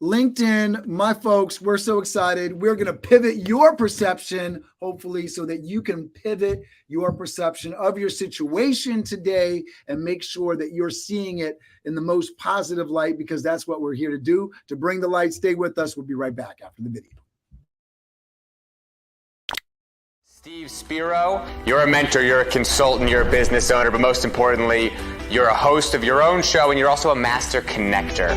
LinkedIn, my folks, we're so excited. We're going to pivot your perception, hopefully, so that you can pivot your perception of your situation today and make sure that you're seeing it in the most positive light, because that's what we're here to do, to bring the light. Stay with us. We'll be right back after the video. Steve Spiro, you're a mentor, you're a consultant, you're a business owner, but most importantly, you're a host of your own show and you're also a master connector.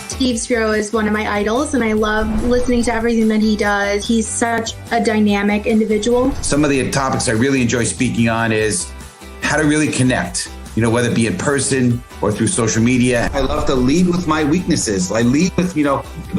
Steve Spiro is one of my idols, and I love listening to everything that he does. He's such a dynamic individual. Some of the topics I really enjoy speaking on is how to really connect, whether it be in person or through social media. I love to lead with my weaknesses. I lead with,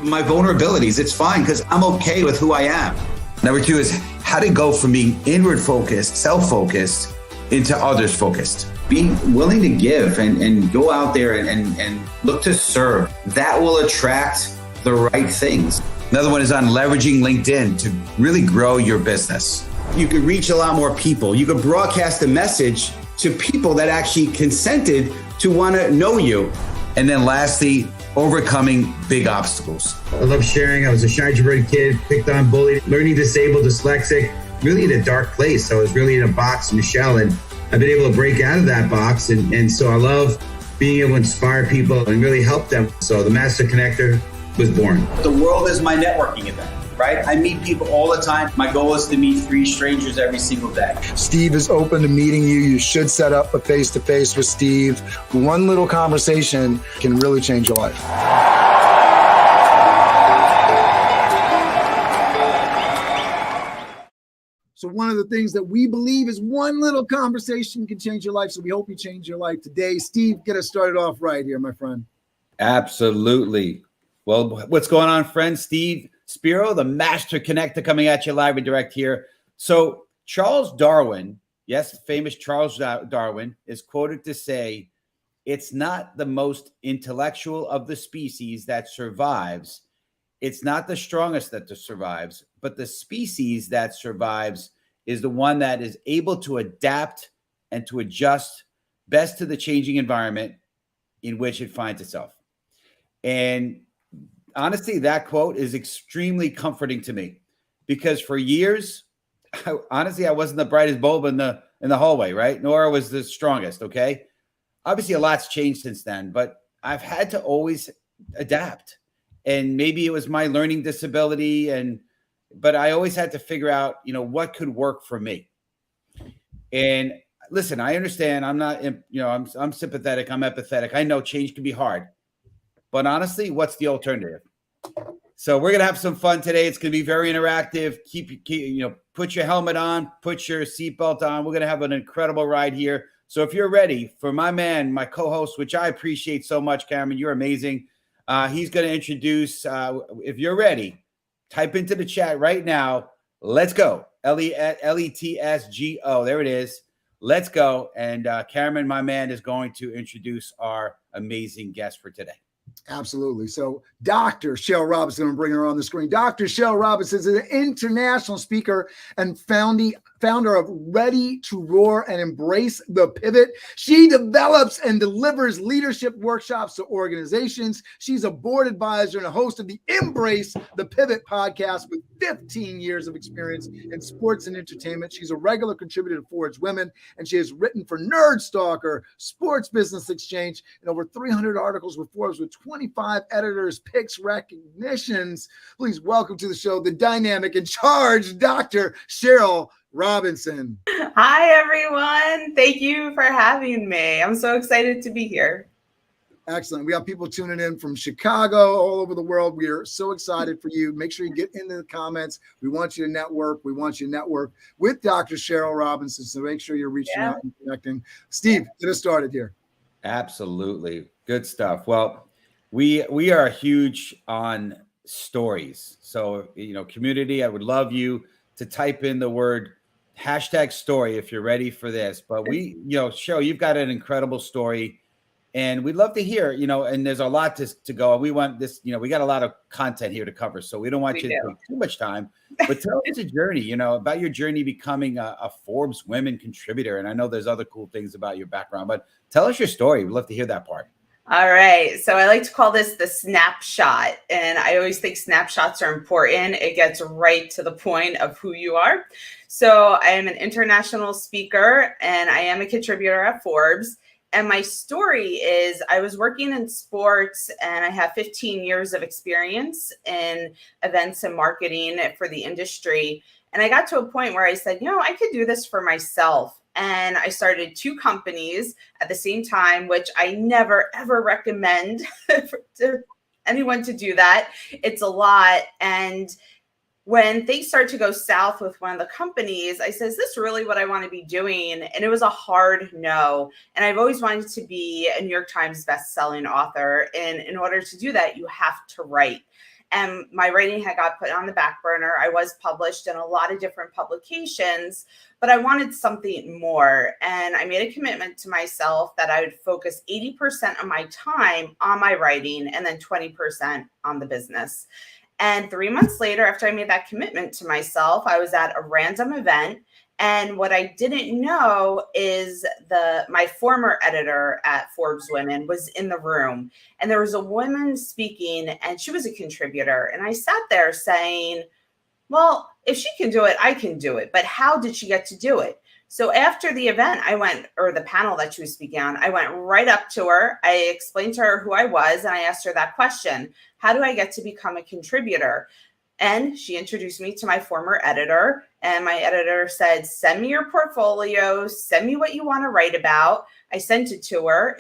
my vulnerabilities. It's fine because I'm okay with who I am. Number 2 is how to go from being inward focused, self-focused, into others focused. Being willing to give and go out there and look to serve. That will attract the right things. Another one is on leveraging LinkedIn to really grow your business. You could reach a lot more people. You could broadcast a message to people that actually consented to want to know you. And then lastly, overcoming big obstacles. I love sharing. I was a shy, introverted kid, picked on, bullied, learning disabled, dyslexic, really in a dark place. I was really in a box in a shell, and I've been able to break out of that box. And so I love being able to inspire people and really help them. So the Master Connector was born. The world is my networking event, right? I meet people all the time. My goal is to meet 3 strangers every single day. Steve is open to meeting you. You should set up a face-to-face with Steve. One little conversation can really change your life. So one of the things that we believe is one little conversation can change your life. So we hope you change your life today. Steve, get us started off right here, my friend. Absolutely. Well, what's going on, friends? Steve Spiro, the Master Connector, coming at you live and direct here. So Charles Darwin, yes, famous Charles Darwin, is quoted to say, "It's not the most intellectual of the species that survives. It's not the strongest that survives, but the species that survives is the one that is able to adapt and to adjust best to the changing environment in which it finds itself." And honestly, that quote is extremely comforting to me, because for years, I wasn't the brightest bulb in the hallway, right? Nor was the strongest. Okay. Obviously a lot's changed since then, but I've had to always adapt. And maybe it was my learning disability, but I always had to figure out, what could work for me. And listen, I understand. I'm not, I'm sympathetic. I'm empathetic. I know change can be hard, but honestly, what's the alternative? So we're going to have some fun today. It's going to be very interactive. Put your helmet on, put your seatbelt on. We're going to have an incredible ride here. So if you're ready, for my man, my co-host, which I appreciate so much, Cameron, you're amazing. He's going to introduce, if you're ready, type into the chat right now. Let's go. LETSGO. There it is. Let's go. And Cameron, my man, is going to introduce our amazing guest for today. Absolutely. So Dr. Shel Robinson, I'm going to bring her on the screen. Dr. Shel Robinson is an international speaker and founder of Ready to Roar and Embrace the Pivot. She develops and delivers leadership workshops to organizations. She's a board advisor and a host of the Embrace the Pivot podcast with 15 years of experience in sports and entertainment. She's a regular contributor to Forge Women, and she has written for Nerd Stalker, Sports Business Exchange, and over 300 articles with Forbes with 25 editors, picks, recognitions. Please welcome to the show the dynamic in charge, Dr. Shel Robinson. Hi, everyone. Thank you for having me. I'm so excited to be here. Excellent. We have people tuning in from Chicago, all over the world. We are so excited for you. Make sure you get into the comments. We want you to network. We want you to network with Dr. Shel Robinson. So make sure you're reaching out and connecting. Steve, get us started here. Absolutely. Good stuff. Well, we are huge on stories. So, community, I would love you to type in the word #story if you're ready for this. But Shel, you've got an incredible story. And we'd love to hear, and there's a lot to go. We want this, we got a lot of content here to cover, so we don't want you to take too much time. But tell us a journey, about your journey becoming a Forbes Women contributor. And I know there's other cool things about your background, but tell us your story. We'd love to hear that part. All right. So I like to call this the snapshot. And I always think snapshots are important. It gets right to the point of who you are. So I am an international speaker and I am a contributor at Forbes. And my story is I was working in sports and I have 15 years of experience in events and marketing for the industry. And I got to a point where I said, I could do this for myself. And I started 2 companies at the same time, which I never, ever recommend to anyone to do that. It's a lot. And when things started to go south with one of the companies, I said, is this really what I want to be doing? And it was a hard no. And I've always wanted to be a New York Times bestselling author. And in order to do that, you have to write. And my writing had got put on the back burner. I was published in a lot of different publications, but I wanted something more. And I made a commitment to myself that I would focus 80% of my time on my writing and then 20% on the business. And 3 months later, after I made that commitment to myself, I was at a random event. And what I didn't know is my former editor at Forbes Women was in the room. And there was a woman speaking and she was a contributor. And I sat there saying, well, if she can do it, I can do it. But how did she get to do it? So after the event, or the panel that she was speaking on, I went right up to her. I explained to her who I was and I asked her that question. How do I get to become a contributor? And she introduced me to my former editor. And my editor said, send me your portfolio, send me what you want to write about. I sent it to her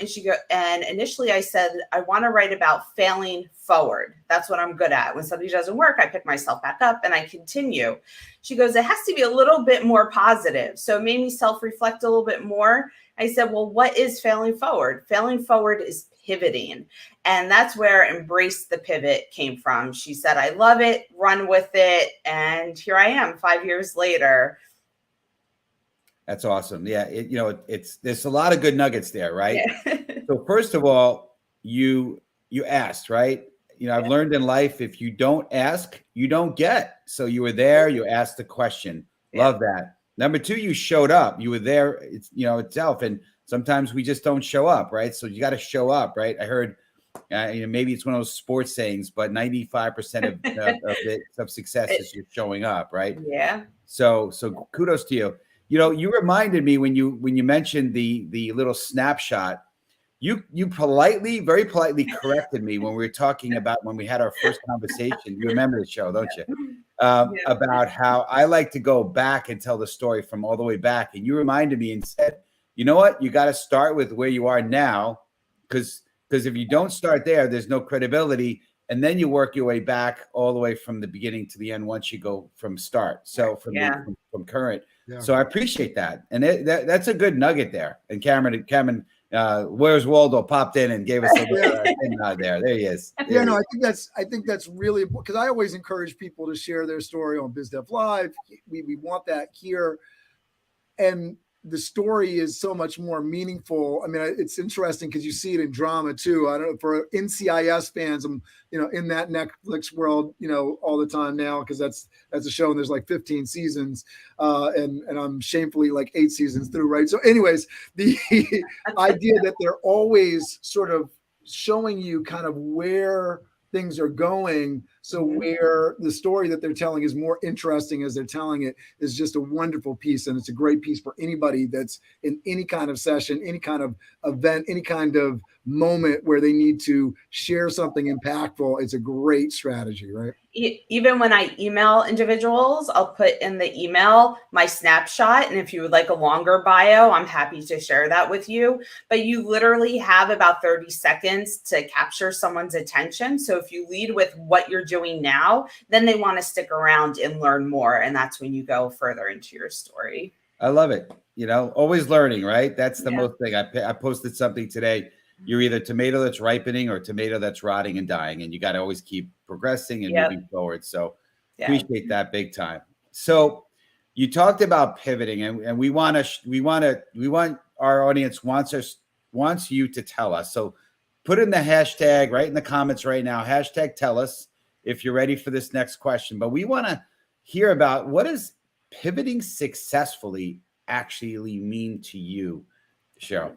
and initially I said, I want to write about failing forward. That's what I'm good at. When something doesn't work, I pick myself back up and I continue. She goes, it has to be a little bit more positive. So it made me self-reflect a little bit more. I said, well, what is failing forward? Failing forward is pivoting. And that's where Embrace the Pivot came from. She said, I love it, run with it. And here I am 5 years later. That's awesome. Yeah. There's a lot of good nuggets there, right? Yeah. So first of all, you asked, right? I've learned in life, if you don't ask, you don't get. So you were there, you asked the question. Yeah. Love that. Number 2, you showed up. You were there, itself. And sometimes we just don't show up, right? So you got to show up, right? I heard, maybe it's one of those sports sayings, but 95% of success is you're showing up, right? Yeah. So kudos to you. You reminded me when you mentioned the little snapshot, you very politely corrected me when we were talking about when we had our first conversation. You remember the show, don't you? About how I like to go back and tell the story from all the way back. And you reminded me and said, you know what? You got to start with where you are now, because if you don't start there, there's no credibility. And then you work your way back all the way from the beginning to the end once you go from start. So from current. Yeah. So I appreciate that. And that's a good nugget there. And Cameron, Where's Waldo popped in and gave us a little nod there. There he is. I think that's really, because I always encourage people to share their story on BizDev Live. We want that here. And the story is so much more meaningful. I mean, it's interesting because you see it in drama too. I don't know, for NCIS fans, I'm, in that Netflix world, all the time now, because that's a show and there's like 15 seasons, and I'm shamefully like 8 seasons through, right? So anyways, the idea that they're always sort of showing you kind of where things are going. So where the story that they're telling is more interesting as they're telling it is just a wonderful piece. And it's a great piece for anybody that's in any kind of session, any kind of event, any kind of moment where they need to share something impactful. It's a great strategy, right? Even when I email individuals, I'll put in the email my snapshot. And if you would like a longer bio, I'm happy to share that with you. But you literally have about 30 seconds to capture someone's attention. So if you lead with what you're doing now, then they want to stick around and learn more. And that's when you go further into your story. I love it. Always learning, right? That's the most thing. I posted something today. You're either tomato that's ripening or tomato that's rotting and dying, and you got to always keep progressing and moving forward. So appreciate that big time. So you talked about pivoting, and we want our audience wants wants you to tell us. So put in the hashtag right in the comments right now, hashtag tell us if you're ready for this next question. But we want to hear about, what does pivoting successfully actually mean to you, Cheryl?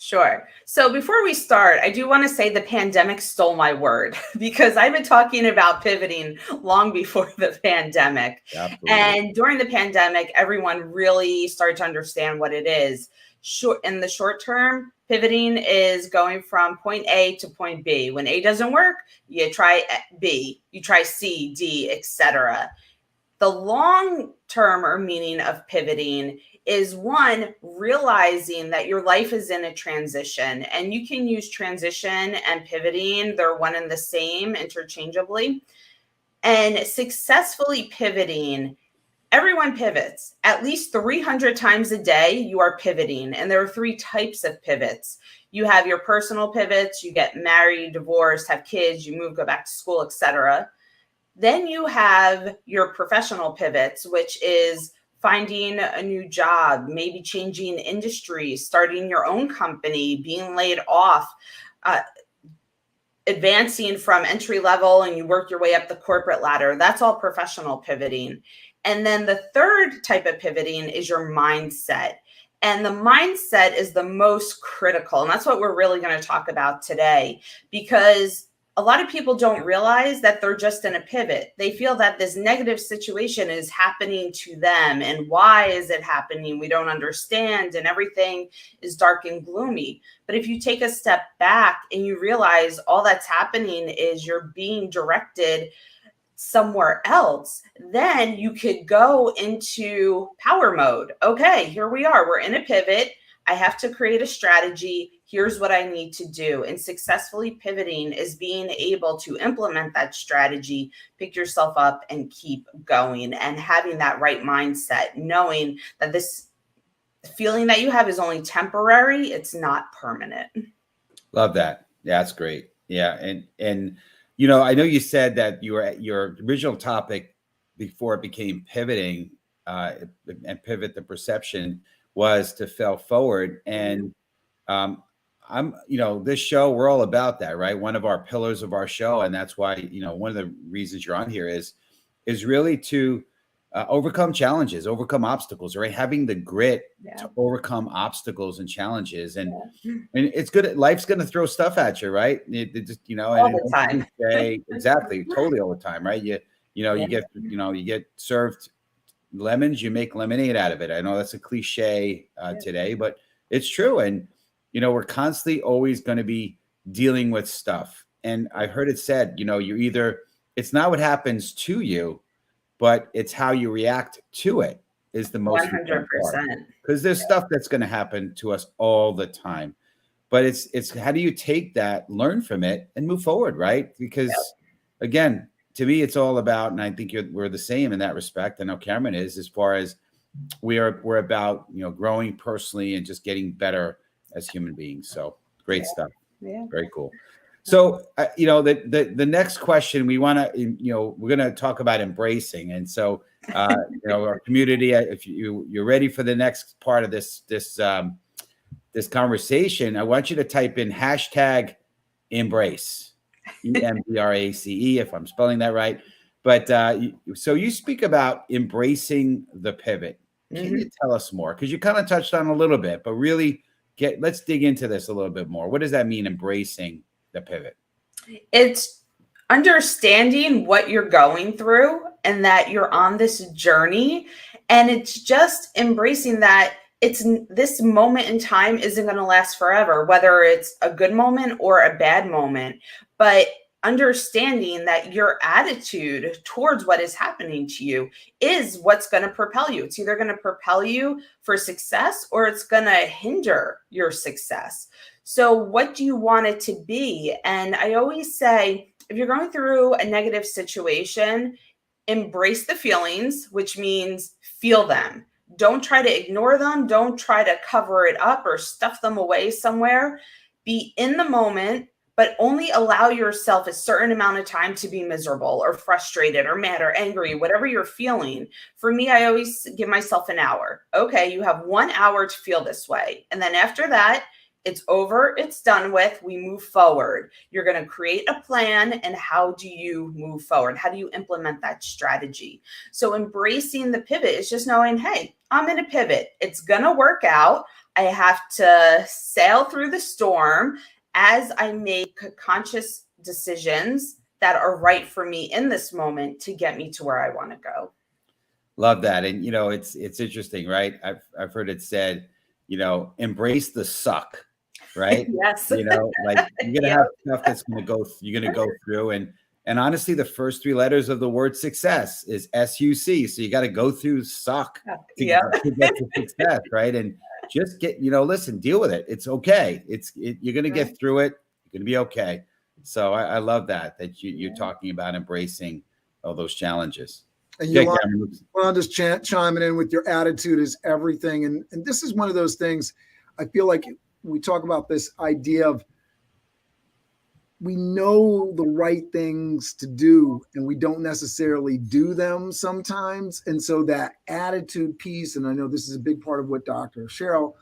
Sure. So before we start, I do want to say the pandemic stole my word because I've been talking about pivoting long before the pandemic. Absolutely. And during the pandemic, everyone really started to understand what it is. In the short term, pivoting is going from point A to point B. When A doesn't work, you try B, you try C, D, etc. The long term or meaning of pivoting is, one, realizing that your life is in a transition, and you can use transition and pivoting. They're one and the same interchangeably. And successfully pivoting, everyone pivots at least 300 times a day. You are pivoting, and there are 3 types of pivots. You have your personal pivots, you get married, divorced, have kids, you move, go back to school, etc. Then you have your professional pivots, which is finding a new job, maybe changing industries, starting your own company, being laid off, advancing from entry level, and you work your way up the corporate ladder. That's all professional pivoting. And then the third type of pivoting is your mindset. And the mindset is the most critical. And that's what we're really going to talk about today, because a lot of people don't realize that they're just in a pivot. They feel that this negative situation is happening to them. And why is it happening? We don't understand. And everything is dark and gloomy. But if you take a step back and you realize all that's happening is you're being directed somewhere else, then you could go into power mode. Okay, here we are. We're in a pivot. I have to create a strategy. Here's what I need to do. And successfully pivoting is being able to implement that strategy, pick yourself up and keep going, and having that right mindset, knowing that this feeling that you have is only temporary. It's not permanent. Love that. Yeah, that's great. Yeah. And, you know, I know you said that your original topic before it became pivoting and pivot the perception was to fail forward. And this show, we're all about that, right? One of our pillars of our show. And that's why, one of the reasons you're on here is really to overcome challenges, overcome obstacles, right? Having the grit to overcome obstacles and challenges. And it's good. Life's going to throw stuff at you, right? It just, all the time. Exactly. Totally all the time, right? You get served lemons, you make lemonade out of it. I know that's a cliche today, but it's true. And, we're constantly always going to be dealing with stuff. And I've heard it said, it's not what happens to you, but it's how you react to it is the most 100%. Because there's stuff that's going to happen to us all the time. But it's how do you take that, learn from it, and move forward, right? Because again, to me, it's all about, and I think we're the same in that respect. I know Cameron is, as far as we're about, growing personally and just getting better as human beings. So great stuff. Yeah. Very cool. So, the next question we want to, we're going to talk about embracing. And so, our community, if you're ready for the next part of this conversation, I want you to type in hashtag embrace, EMBRACE, if I'm spelling that right. But so you speak about embracing the pivot. Can you tell us more? Because you kind of touched on a little bit, but really let's dig into this a little bit more. What does that mean, embracing the pivot? It's understanding what you're going through and that you're on this journey. And it's just embracing that this moment in time isn't going to last forever, whether it's a good moment or a bad moment. But understanding that your attitude towards what is happening to you is what's going to propel you. It's either going to propel you for success or it's going to hinder your success. So what do you want it to be? And I always say, if you're going through a negative situation, embrace the feelings, which means feel them. Don't try to ignore them. Don't try to cover it up or stuff them away somewhere. Be in the moment, but only allow yourself a certain amount of time to be miserable or frustrated or mad or angry, whatever you're feeling. For me, I always give myself an hour. Okay, you have 1 hour to feel this way. And then after that, It's over, it's done with, we move forward. You're going to create a plan, and how do you move forward? How do you implement that strategy? So embracing the pivot is just knowing, hey, I'm in a pivot. It's going to work out. I have to sail through the storm as I make conscious decisions that are right for me in this moment to get me to where I want to go. Love that. And, you know, it's interesting, right? I've heard it said, you know, embrace the suck, right? Yes. You know, like you're going to have stuff that's going to go, you're going to go through. And honestly, the first 3 letters of the word success is SUC. So you got to go through suck to get to success, right? And just get, you know, listen, deal with it. It's okay. You're going to get through it. You're going to be okay. So I love that you're talking about embracing all those challenges. And Yolanda's chiming in with your attitude is everything. And this is one of those things, I feel like we talk about this idea of we know the right things to do and we don't necessarily do them sometimes. And so that attitude piece, and I know this is a big part of what Dr. Shel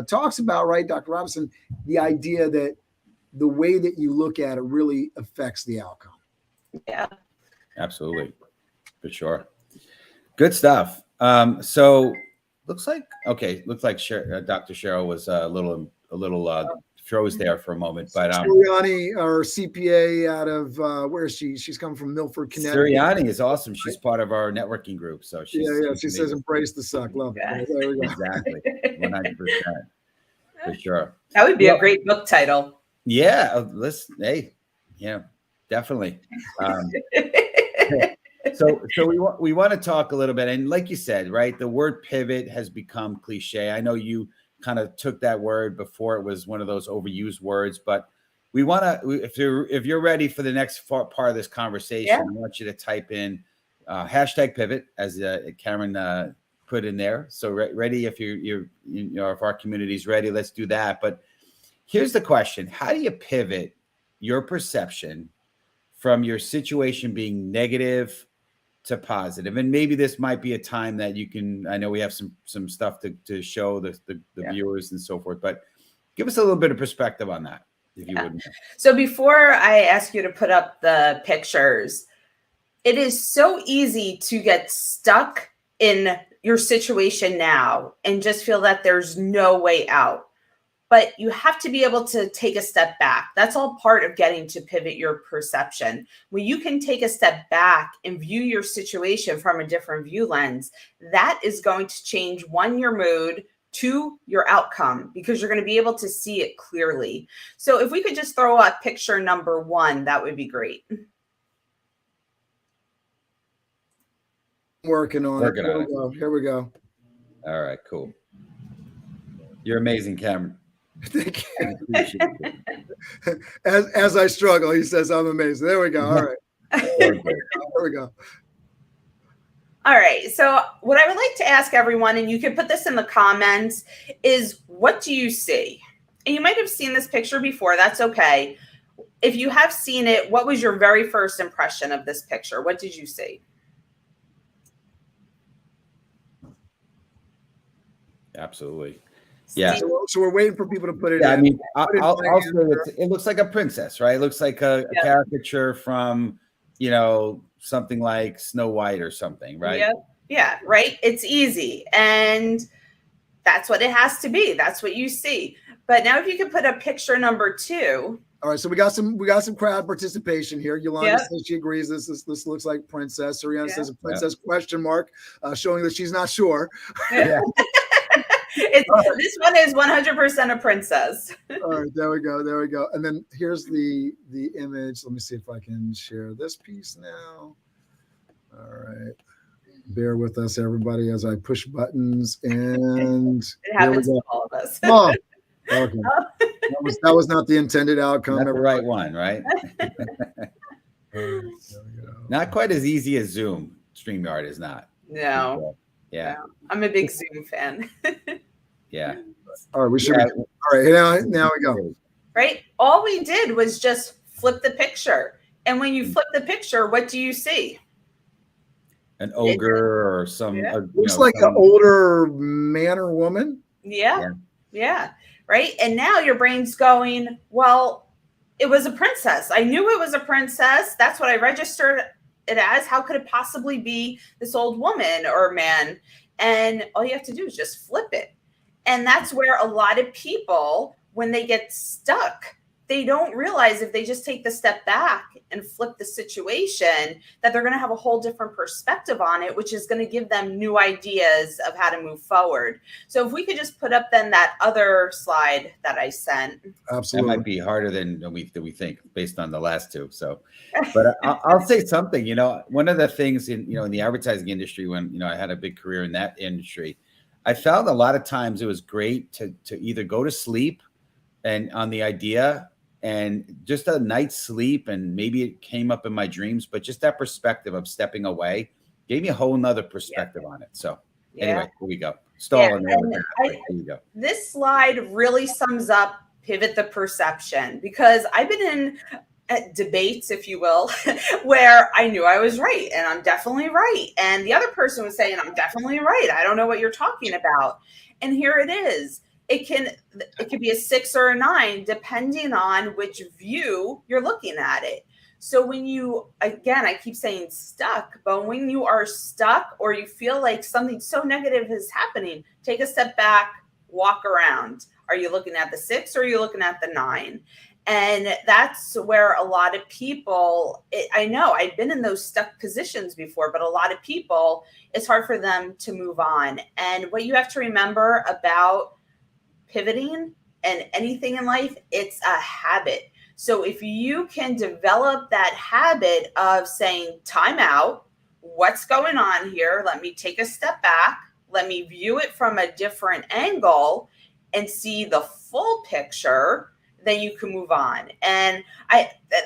talks about, right? Dr. Robinson, the idea that the way that you look at it really affects the outcome. Yeah. Absolutely. For sure. Good stuff. So looks like Dr. Cheryl was a little froze there for a moment, but Sirianni, our CPA out of where is she? She's coming from Milford, Connecticut. Sirianni is awesome. She's part of our networking group. So she's she says embrace the suck. Love it. There we go. Exactly. 100%. For sure. That would be a great book title. Yeah. Listen, hey, yeah, definitely. So we want to talk a little bit, and like you said, right, the word pivot has become cliche. I know you kind of took that word before it was one of those overused words, but we want to, if you're ready for the next part of this conversation, I want you to type in hashtag pivot, as Cameron put in there. So ready, if if our community's ready, let's do that. But here's the question: how do you pivot your perception from your situation being negative to positive? And maybe this might be a time that you can, I know we have some stuff to show the viewers and so forth, but give us a little bit of perspective on that, if you wouldn't. So before I ask you to put up the pictures, it is so easy to get stuck in your situation now and just feel that there's no way out. But you have to be able to take a step back. That's all part of getting to pivot your perception. When you can take a step back and view your situation from a different view lens, that is going to change, 1, your mood, 2, your outcome, because you're going to be able to see it clearly. So if we could just throw up picture number 1, that would be great. Working on it. Here we go. All right, cool. You're amazing, Cameron. Thank you. As I struggle, he says, I'm amazing. There we go. All right. There we go. All right. So what I would like to ask everyone, and you can put this in the comments, is what do you see? And you might have seen this picture before. That's okay. If you have seen it, what was your very first impression of this picture? What did you see? Absolutely. Yeah. So we're waiting for people to put it in. I mean, I'll say it looks like a princess, right? It looks like a caricature from, something like Snow White or something, right? Yeah, right. It's easy. And that's what it has to be. That's what you see. But now if you could put up picture number 2. All right, so we got some crowd participation here. Yolanda says she agrees this looks like princess. Sirianni says a princess question mark, showing that she's not sure. Yeah. This one is 100% a princess. All right, there we go. And then here's the image. Let me see if I can share this piece now. All right. Bear with us, everybody, as I push buttons. And it happens to all of us. Oh, okay. That was not the intended outcome. Not the right one, right? Not quite as easy as Zoom. StreamYard is not. No. Yeah. I'm a big Zoom fan. Yeah. All right, we should. All right, now we go. Right. All we did was just flip the picture, and when you flip the picture, what do you see? An ogre or some. Looks like an older man or woman. Yeah. right? And now your brain's going, well, it was a princess. I knew it was a princess. That's what I registered it as. How could it possibly be this old woman or man? And all you have to do is just flip it. And that's where a lot of people, when they get stuck, they don't realize if they just take the step back and flip the situation, that they're going to have a whole different perspective on it, which is going to give them new ideas of how to move forward. So if we could just put up then that other slide that I sent. Absolutely. That might be harder than we think based on the last two. So, but I'll say something, one of the things in the advertising industry, when, I had a big career in that industry, I found a lot of times it was great to either go to sleep and on the idea, and just a night's sleep, and maybe it came up in my dreams, but just that perspective of stepping away gave me a whole nother perspective on it. So anyway, here we go. Here you go. This slide really sums up pivot the perception, because I've been in debates, if you will, where I knew I was right and I'm definitely right. And the other person was saying, I'm definitely right. I don't know what you're talking about. And here it is. It could be a 6 or a 9, depending on which view you're looking at it. So when you, again, I keep saying stuck, but when you are stuck or you feel like something so negative is happening, take a step back, walk around. Are you looking at the 6 or are you looking at the 9? And that's where a lot of people, I know I've been in those stuck positions before, but a lot of people, it's hard for them to move on. And what you have to remember about pivoting and anything in life, it's a habit. So if you can develop that habit of saying, time out, what's going on here? Let me take a step back. Let me view it from a different angle and see the full picture, then you can move on. And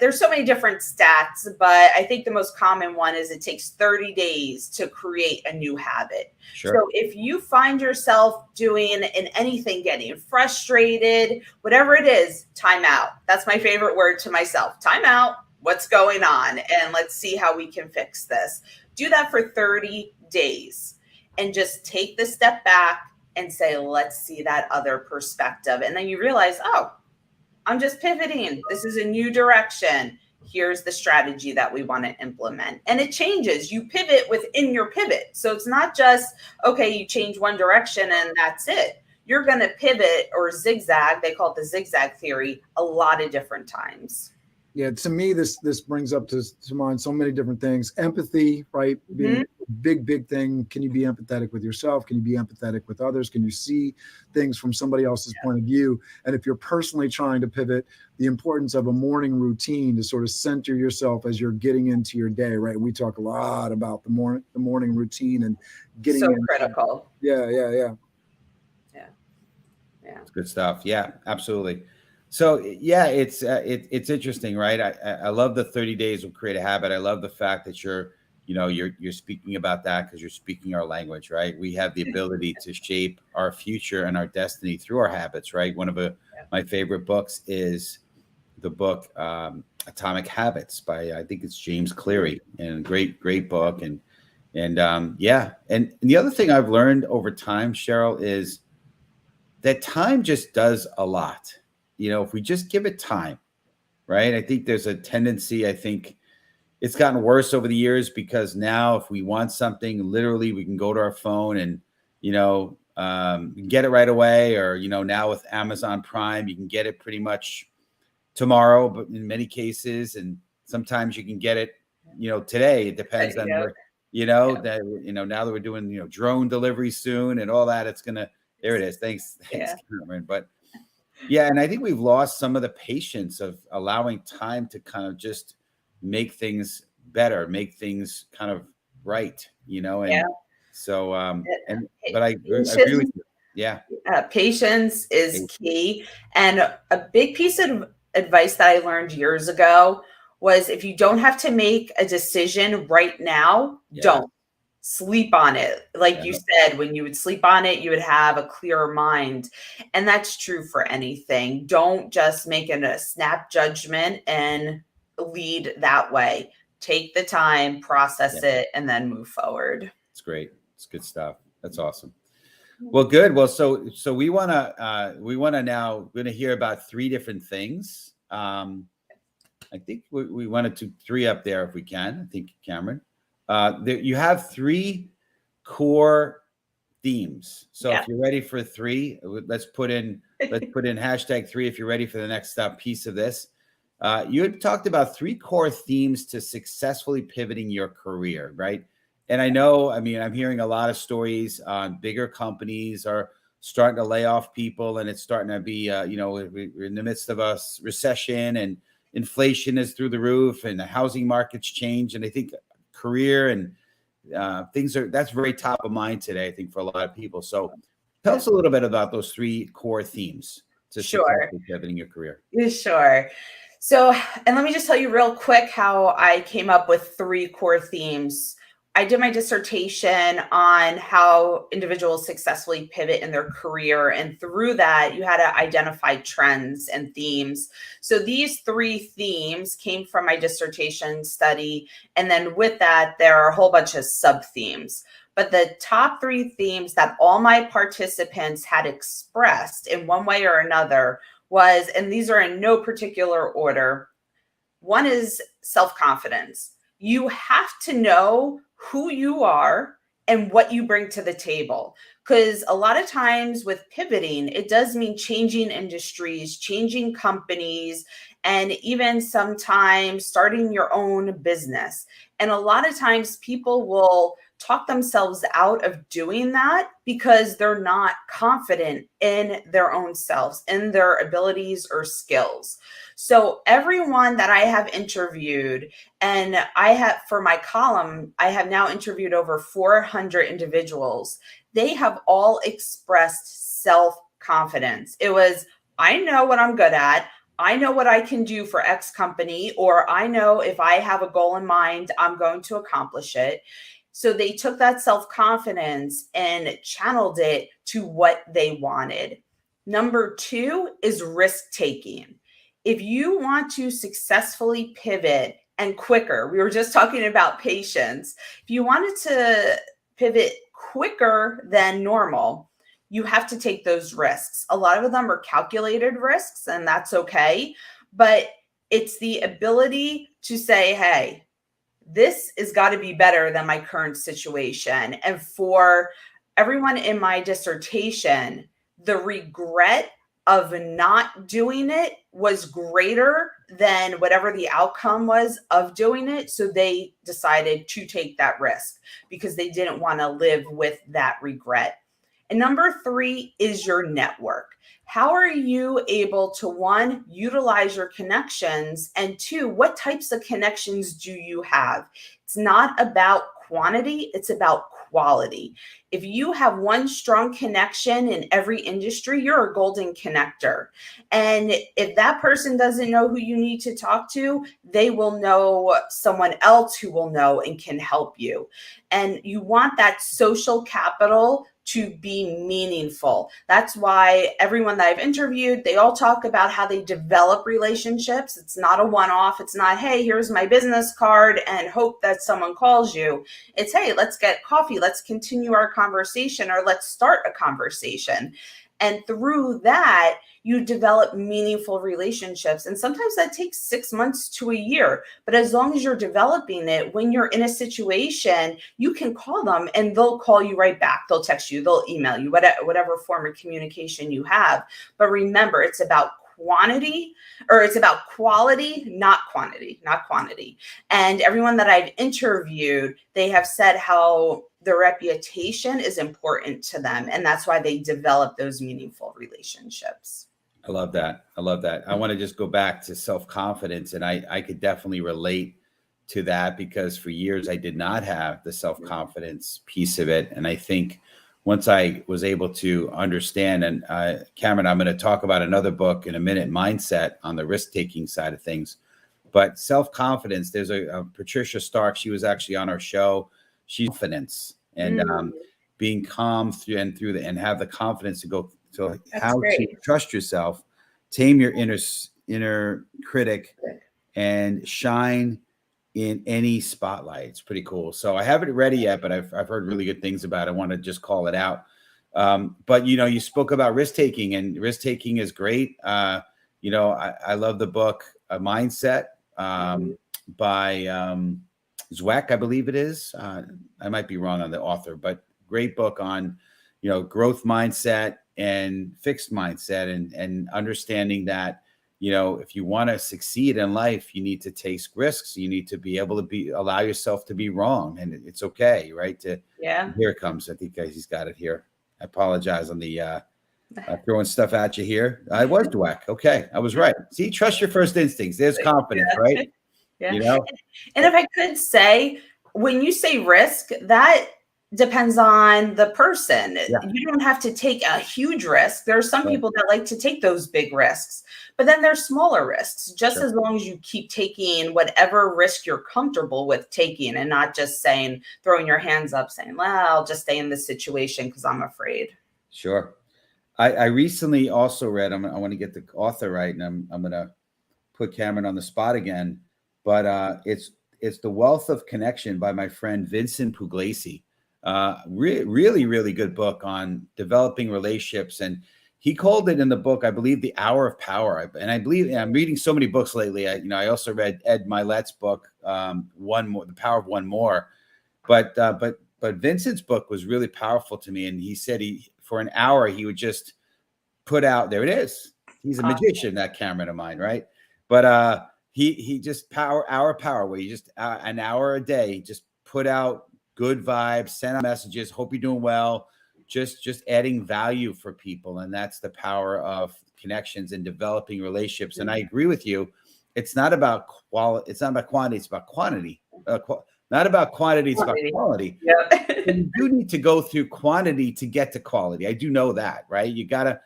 there's so many different stats, but I think the most common one is it takes 30 days to create a new habit. Sure. So if you find yourself doing in anything, getting frustrated, whatever it is, time out. That's my favorite word to myself. Time out. What's going on? And let's see how we can fix this. Do that for 30 days and just take the step back and say, let's see that other perspective. And then you realize, oh, I'm just pivoting. This is a new direction. Here's the strategy that we want to implement. And it changes. You pivot within your pivot. So it's not just, okay, you change one direction and that's it. You're going to pivot or zigzag. They call it the zigzag theory a lot of different times. Yeah, to me, this brings up to mind so many different things. Empathy, right? Being a big thing. Can you be empathetic with yourself? Can you be empathetic with others? Can you see things from somebody else's point of view? And if you're personally trying to pivot, the importance of a morning routine to sort of center yourself as you're getting into your day, right? We talk a lot about the morning routine and getting so critical. Yeah. It's good stuff. Yeah, absolutely. So yeah, it's interesting, right? I love the 30 days will create a habit. I love the fact that you're speaking about that because you're speaking our language, right? We have the ability to shape our future and our destiny through our habits, right? One of my favorite books is the book Atomic Habits by I think it's James Cleary, and great book. And the other thing I've learned over time, Cheryl, is that time just does a lot. If we just give it time, right? I think there's a tendency, I think it's gotten worse over the years because now if we want something, literally we can go to our phone and, get it right away. Or, now with Amazon Prime, you can get it pretty much tomorrow, but in many cases, and sometimes you can get it, today. It depends on where, now that we're doing, drone delivery soon and all that, there it is. Thanks, Cameron. But yeah, and I think we've lost some of the patience of allowing time to kind of just make things better, make things kind of right, and so but I agree with you. Yeah. Patience is key. And a big piece of advice that I learned years ago was if you don't have to make a decision right now, don't. Sleep on it. Like you said, when you would sleep on it, you would have a clearer mind. And that's true for anything. Don't just make a snap judgment and lead that way. Take the time, process it, and then move forward. It's great. It's good stuff. That's awesome. Well, good. Well, so we want to now going to hear about three different things. I think we wanted to three up there if we can. I think, Cameron, you have three core themes. So if you're ready for three, let's put in #3 if you're ready for the next piece of this. You had talked about three core themes to successfully pivoting your career, right? And I mean, I'm hearing a lot of stories on bigger companies are starting to lay off people, and it's starting to be, we're in the midst of a recession, and inflation is through the roof, and the housing market's changed. And I think career and that's very top of mind today, I think, for a lot of people. So tell us a little bit about those three core themes to successfully pivoting your career. Sure. So, and let me just tell you real quick how I came up with three core themes. I did my dissertation on how individuals successfully pivot in their career. And through that, you had to identify trends and themes. So these three themes came from my dissertation study. And then with that, there are a whole bunch of sub-themes. But the top three themes that all my participants had expressed in one way or another was, and these are in no particular order. One is self-confidence. You have to know who you are and what you bring to the table. Because a lot of times with pivoting, it does mean changing industries, changing companies, and even sometimes starting your own business. And a lot of times people will talk themselves out of doing that because they're not confident in their own selves, in their abilities or skills. So everyone that I have interviewed, and I have, for my column, I have now interviewed over 400 individuals. They have all expressed self-confidence. It was, I know what I'm good at. I know what I can do for X company, or I know if I have a goal in mind, I'm going to accomplish it. So they took that self-confidence and channeled it to what they wanted. Number two is risk-taking. If you want to successfully pivot and quicker, we were just talking about patience. If you wanted to pivot quicker than normal, you have to take those risks. A lot of them are calculated risks, and that's okay. But it's the ability to say, hey, this has got to be better than my current situation. And for everyone in my dissertation, the regret of not doing it was greater than whatever the outcome was of doing it. So they decided to take that risk because they didn't want to live with that regret. And number three is your network. How are you able to, one, utilize your connections, and two, what types of connections do you have? It's not about quantity, it's about quality. If you have one strong connection in every industry, you're a golden connector. And if that person doesn't know who you need to talk to, they will know someone else who will know and can help you. And you want that social capital to be meaningful. That's why everyone that I've interviewed, they all talk about how they develop relationships. It's not a one-off. It's not, hey, here's my business card and hope that someone calls you. It's, hey, let's get coffee. Let's continue our conversation, or let's start a conversation. And through that, you develop meaningful relationships. And sometimes that takes 6 months to a year. But as long as you're developing it, when you're in a situation, you can call them and they'll call you right back. They'll text you, they'll email you, whatever form of communication you have. But remember, it's about quantity, or it's about quality, not quantity. And everyone that I've interviewed, they have said how their reputation is important to them. And that's why they develop those meaningful relationships. I love that. I want to just go back to self-confidence. And I could definitely relate to that, because for years I did not have the self-confidence piece of it. And I think once I was able to understand, and Cameron, I'm going to talk about another book in a minute, Mindset, on the risk-taking side of things. But self-confidence, there's a Patricia Stark, she was actually on our show. She's confidence and being calm and have the confidence to go to how to trust yourself, tame your inner critic, and shine in any spotlight. It's pretty cool. So I haven't read it yet, but I've heard really good things about it. I want to just call it out. But, you spoke about risk taking, and risk taking is great. I love the book Mindset by Zweck, I believe it is. I might be wrong on the author, but great book on, growth mindset and fixed mindset, and understanding that, if you want to succeed in life, you need to take risks. You need to be able to allow yourself to be wrong, and it's okay, right? Here it comes. I think he's got it here. I apologize on the throwing stuff at you here. I was Dweck. Okay, I was right. See, trust your first instincts. There's confidence, right? Yeah. And if I could say, when you say risk, that depends on the person. Yeah. You don't have to take a huge risk. There are some people that like to take those big risks, but then there's smaller risks, just as long as you keep taking whatever risk you're comfortable with taking, and not just throwing your hands up saying, well, I'll just stay in this situation because I'm afraid. Sure. I recently also read, I want to get the author right, and I'm going to put Cameron on the spot again, but it's The Wealth of Connection by my friend Vincent Puglisi. Really, really good book on developing relationships. And he called it in the book, I believe, The Hour of Power. And I believe, I'm reading so many books lately. I also read Ed Mylett's book, One More, The Power of One More. But Vincent's book was really powerful to me. And he said for an hour, he would just put out, there it is. He's a magician, that Cameron of mine, right? But he just power, where you just an hour a day, just put out good vibes, send out messages, hope you're doing well, just adding value for people. And that's the power of connections and developing relationships. And I agree with you. It's not about quality. It's not about quantity. It's about quantity. Not about quantity. It's about quality. Yeah. You do need to go through quantity to get to quality. I do know that, right? You gotta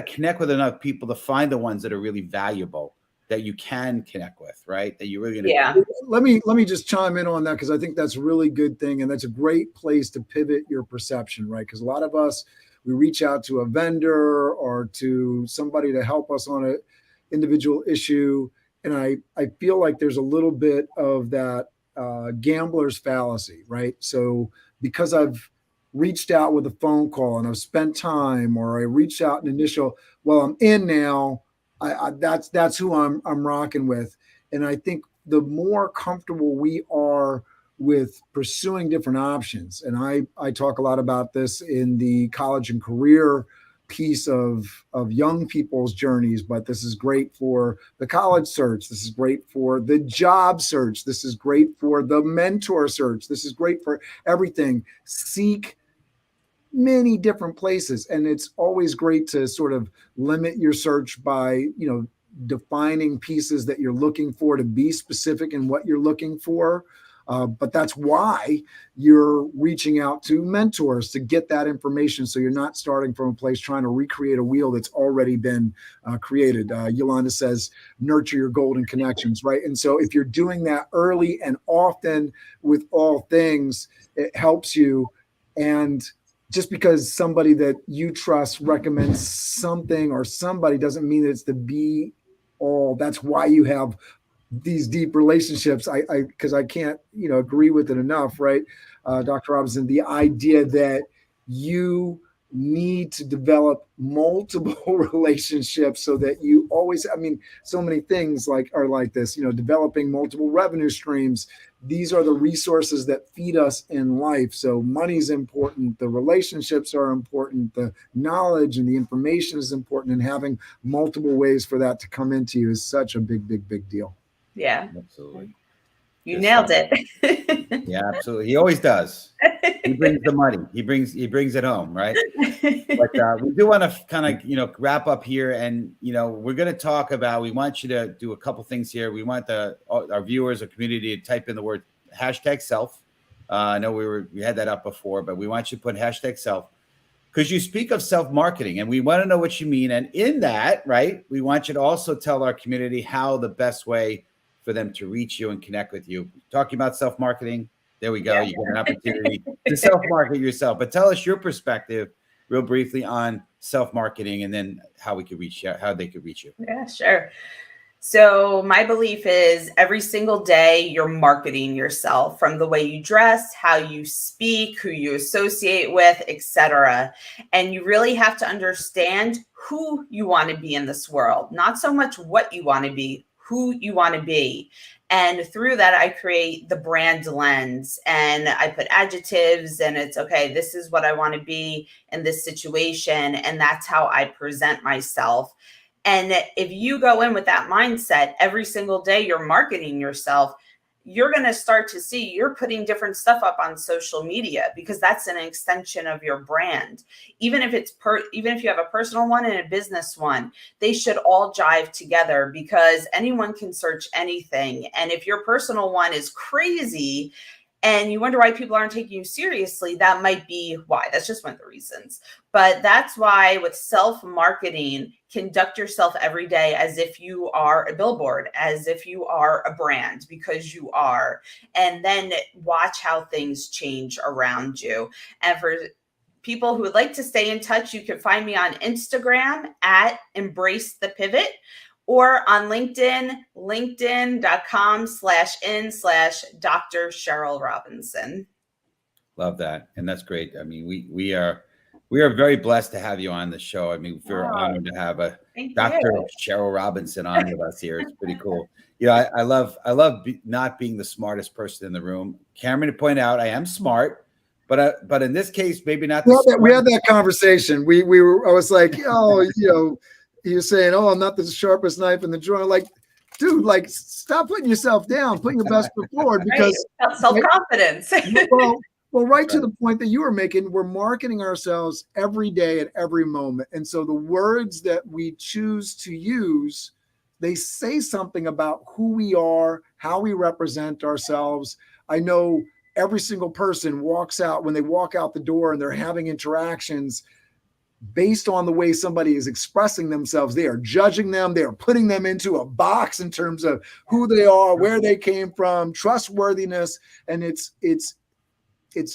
connect with enough people to find the ones that are really valuable, that you can connect with, right? That you're really going to. Yeah. Let me just chime in on that, because I think that's a really good thing. And that's a great place to pivot your perception, right? Because a lot of us, we reach out to a vendor or to somebody to help us on an individual issue. And I feel like there's a little bit of that gambler's fallacy, right? So because I've reached out with a phone call and I've spent time, or I reached out an initial, well, I'm in now, that's who I'm rocking with. And I think the more comfortable we are with pursuing different options, and I talk a lot about this in the college and career piece of young people's journeys, but this is great for the college search. This is great for the job search. This is great for the mentor search. This is great for everything. Seek many different places. And it's always great to sort of limit your search by, defining pieces that you're looking for, to be specific in what you're looking for. But that's why you're reaching out to mentors, to get that information. So you're not starting from a place trying to recreate a wheel that's already been created. Yolanda says, nurture your golden connections, right? And so if you're doing that early and often with all things, it helps you. And just because somebody that you trust recommends something or somebody doesn't mean that it's the be all. That's why you have these deep relationships. Because I can't, agree with it enough, right? Dr. Robinson, the idea that you need to develop multiple relationships so that you always, so many things are like this, developing multiple revenue streams. These are the resources that feed us in life. So money's important. The relationships are important. The knowledge and the information is important. And having multiple ways for that to come into you is such a big, big, big deal. Yeah. Absolutely. You nailed it. Yeah, absolutely. He always does. He brings the money. He brings it home, right? But we do want to kind of, wrap up here, and we're going to talk about. We want you to do a couple things here. We want our viewers, our community, to type in the word #self. I know we had that up before, but we want you to put #self, because you speak of self-marketing, and we want to know what you mean. And in that, right, we want you to also tell our community how the best way for them to reach you and connect with you. Talking about self-marketing, there we go. Yeah. You get an opportunity to self-market yourself. But tell us your perspective real briefly on self-marketing, and then how we could reach you, how they could reach you. Yeah, sure. So my belief is every single day you're marketing yourself, from the way you dress, how you speak, who you associate with, etc. And you really have to understand who you want to be in this world, not so much what you want to be, who you want to be. And through that, I create the brand lens, and I put adjectives, and it's okay, this is what I want to be in this situation. And that's how I present myself. And if you go in with that mindset, every single day you're marketing yourself, you're going to start to see you're putting different stuff up on social media, because that's an extension of your brand. Even if you have a personal one and a business one, they should all jive together, because anyone can search anything. And if your personal one is crazy and you wonder why people aren't taking you seriously, that might be why. That's just one of the reasons. But that's why with self-marketing, conduct yourself every day as if you are a billboard, as if you are a brand, because you are. And then watch how things change around you. And for people who would like to stay in touch, you can find me on Instagram at Embrace the Pivot, or on LinkedIn, linkedin.com/in/Dr. Shel Robinson. Love that. And that's great. I mean, we are very blessed to have you on the show. I mean, we're honored to have a Dr. Shel Robinson on with us here. It's pretty cool. You know, I love not being the smartest person in the room. Cameron, to point out, I am smart, but in this case, maybe not. We had that conversation. I was like, oh, you know, he was saying, oh, I'm not the sharpest knife in the drawer. Like, dude, like, stop putting yourself down, put your best foot forward, because self-confidence. Well, right to the point that you were making, we're marketing ourselves every day at every moment. And so the words that we choose to use, they say something about who we are, how we represent ourselves. I know every single person walks out, when they walk out the door and they're having interactions, based on the way somebody is expressing themselves, they are judging them. They are putting them into a box in terms of who they are, where they came from, trustworthiness. And it's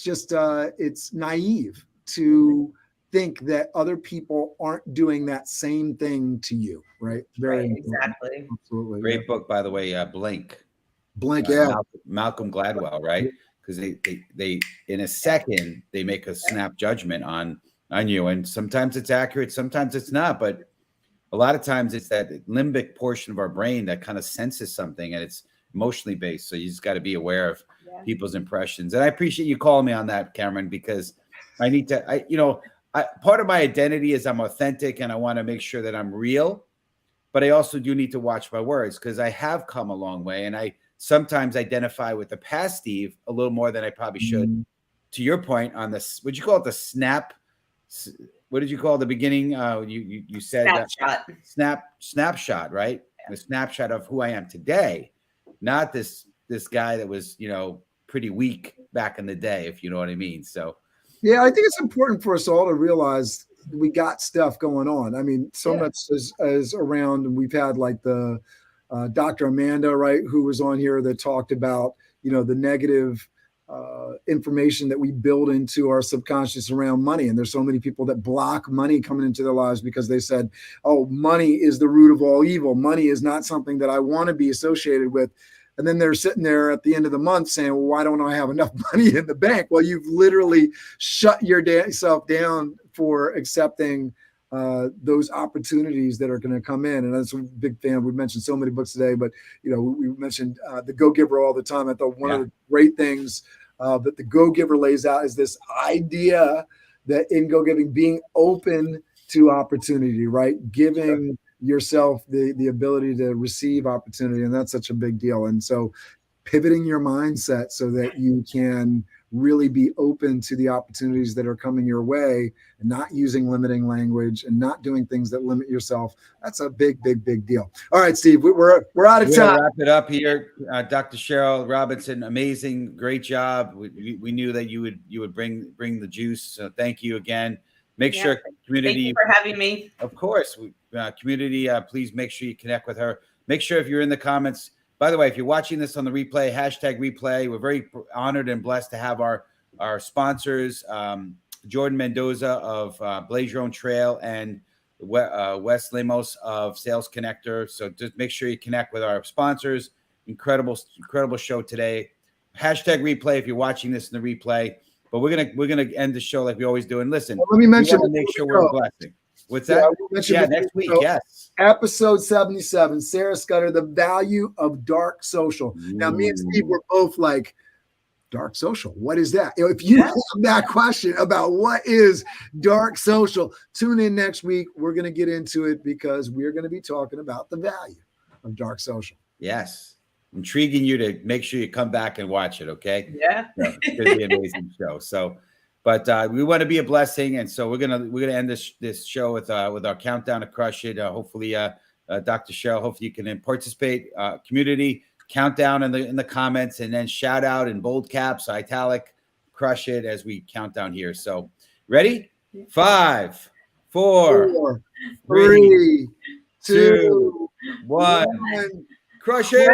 just, it's naive to think that other people aren't doing that same thing to you, right? Very exactly. Absolutely. Great book, by the way, Blink. Yeah. Malcolm Gladwell, right? Because they in a second, they make a snap judgment on you. And sometimes it's accurate, sometimes it's not. But a lot of times it's that limbic portion of our brain that kind of senses something, and it's emotionally based. So you just got to be aware of people's impressions. And I appreciate you calling me on that, Cameron, because I need to, part of my identity is I'm authentic and I want to make sure that I'm real, but I also do need to watch my words, because I have come a long way. And I sometimes identify with the past Steve a little more than I probably should. Mm-hmm. To your point on this, would you call it the snap? What did you call the beginning? You said snapshot, right? Yeah. The snapshot of who I am today, not this guy that was, pretty weak back in the day, if you know what I mean. So, yeah, I think it's important for us all to realize we got stuff going on. I mean, so much is around, and we've had like the Dr. Amanda, right, who was on here that talked about, the negative information that we build into our subconscious around money. And there's so many people that block money coming into their lives because they said, oh, money is the root of all evil. Money is not something that I want to be associated with. And then they're sitting there at the end of the month saying, well, why don't I have enough money in the bank? Well, you've literally shut yourself down for accepting those opportunities that are going to come in. And that's a big fan. We've mentioned so many books today, but, we mentioned The Go-Giver all the time. I thought one of the great things that The Go-Giver lays out is this idea that in go-giving, being open to opportunity, right? Giving yourself the ability to receive opportunity. And that's such a big deal. And so pivoting your mindset so that you can really be open to the opportunities that are coming your way, and not using limiting language and not doing things that limit yourself. That's a big, big, big deal. All right, Steve, we're out of time. Wrap it up here. Dr. Shel Robinson, amazing, great job. We knew that you would bring the juice. So thank you again. Make sure community. Thank you for having me. Of course, community. Please make sure you connect with her. Make sure if you're in the comments. By the way, if you're watching this on the replay, #replay. We're very honored and blessed to have our sponsors, Jordan Mendoza of Blaze Your Own Trail, and Wes Lemos of Sales Connector. So just make sure you connect with our sponsors. Incredible show today. Hashtag replay if you're watching this in the replay. But we're gonna end the show like we always do. And listen, well, let me mention, make sure we're blessing. What's that? Yeah, next week. Yes. Episode 77, Sarah Scudder, the value of dark social. Now, me and Steve were both like, dark social, what is that? If you have that question about what is dark social, tune in next week. We're going to get into it because we're going to be talking about the value of dark social. Yes. Intriguing you to make sure you come back and watch it. Okay. Yeah. It's going to be an amazing show. So, but we want to be a blessing. And so we're going to end this show with our countdown to crush it. Hopefully, Dr. Shel, hopefully you can participate, community, countdown in the comments, and then shout out in bold caps, italic, crush it as we count down here. So ready? 5, 4, 3, 2, 1. Crush it.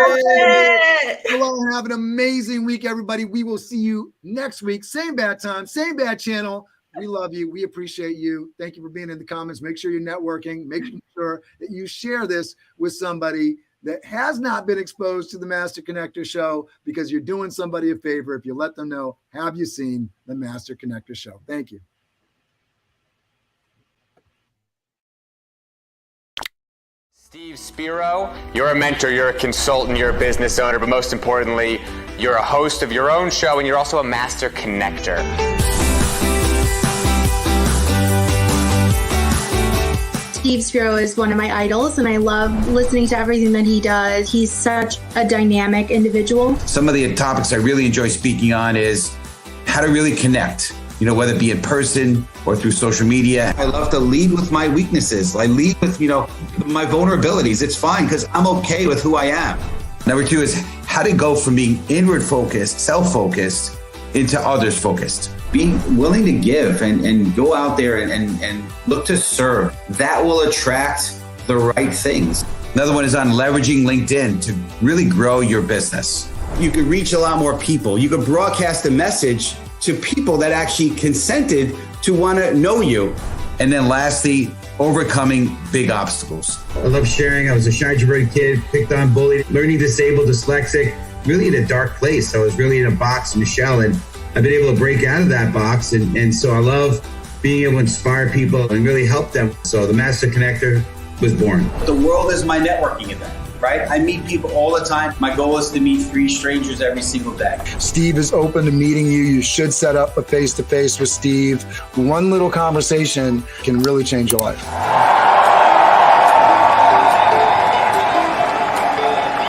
Hello, and have an amazing week, everybody. We will see you next week. Same bad time, same bad channel. We love you. We appreciate you. Thank you for being in the comments. Make sure you're networking. Make sure that you share this with somebody that has not been exposed to the Master Connector Show, because you're doing somebody a favor if you let them know, have you seen the Master Connector Show? Thank you. Steve Spiro, you're a mentor, you're a consultant, you're a business owner, but most importantly, you're a host of your own show, and you're also a master connector. Steve Spiro is one of my idols, and I love listening to everything that he does. He's such a dynamic individual. Some of the topics I really enjoy speaking on is how to really connect, whether it be in person or through social media. I love to lead with my weaknesses. I lead with, my vulnerabilities. It's fine because I'm okay with who I am. Number 2 is how to go from being inward focused, self-focused, into others focused. Being willing to give and go out there and look to serve. That will attract the right things. Another one is on leveraging LinkedIn to really grow your business. You could reach a lot more people. You could broadcast a message to people that actually consented to want to know you. And then lastly, overcoming big obstacles. I love sharing. I was a shy, introverted kid, picked on, bullied, learning disabled, dyslexic, really in a dark place. I was really in a box, Michelle, and I've been able to break out of that box. And so I love being able to inspire people and really help them. So the Master Connector was born. The world is my networking event, right? I meet people all the time. My goal is to meet 3 strangers every single day. Steve is open to meeting you. You should set up a face-to-face with Steve. One little conversation can really change your life.